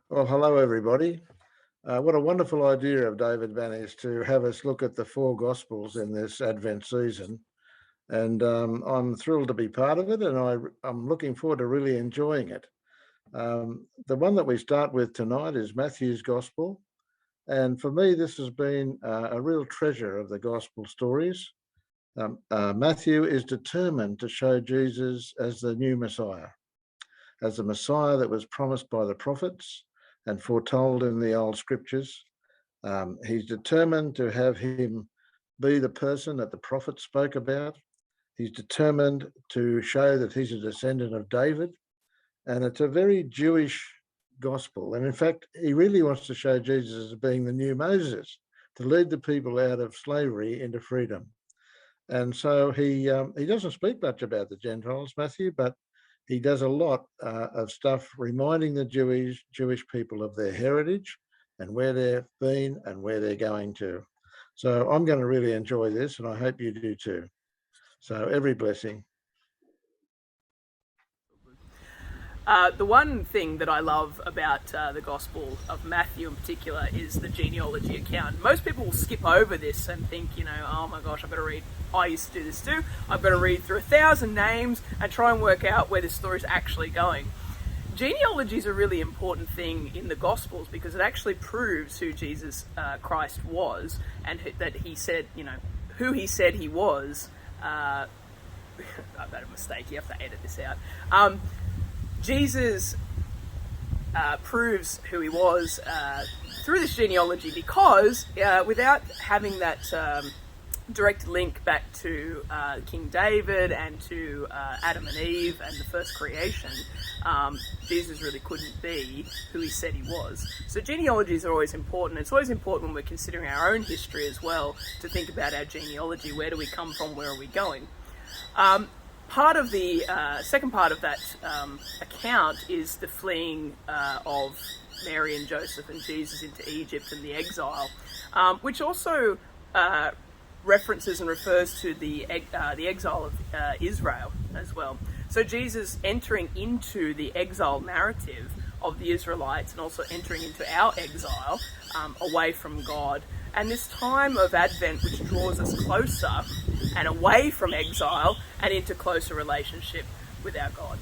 Well, hello, everybody. What a wonderful idea of David Bannies to have us look at the four Gospels in this Advent season. And I'm thrilled to be part of it, and I'm looking forward to really enjoying it. The one that we start with tonight is Matthew's Gospel. And for me, this has been a real treasure of the Gospel stories. Matthew is determined to show Jesus as the new Messiah, as the Messiah that was promised by the prophets and foretold in the old scriptures. He's determined to have him be the person that the prophets spoke about. He's determined to show that he's a descendant of David. And it's a very Jewish gospel. And in fact, he really wants to show Jesus as being the new Moses, to lead the people out of slavery into freedom. And so he doesn't speak much about the Gentiles, Matthew, but he does a lot of stuff reminding the Jewish people of their heritage and where they've been and where they're going to. So I'm going to really enjoy this, and I hope you do too. So every blessing. The one thing that I love about the Gospel of Matthew in particular is the genealogy account. Most people will skip over this and think, oh my gosh, I used to do this too. I've got to read through 1,000 names and try and work out where this story is actually going. Genealogy is a really important thing in the Gospels because it actually proves who Jesus Christ was and that he said, who he said he was. I've made a mistake, you have to edit this out. Jesus proves who he was through this genealogy because without having that direct link back to King David and to Adam and Eve and the first creation, Jesus really couldn't be who he said he was. So genealogies are always important. It's always important when we're considering our own history as well to think about our genealogy. Where do we come from? Where are we going? Part of the second part of that account is the fleeing of Mary and Joseph and Jesus into Egypt and the exile, which also references and refers to the exile of Israel as well. So Jesus entering into the exile narrative of the Israelites and also entering into our exile away from God. And this time of Advent, which draws us closer and away from exile and into closer relationship with our God.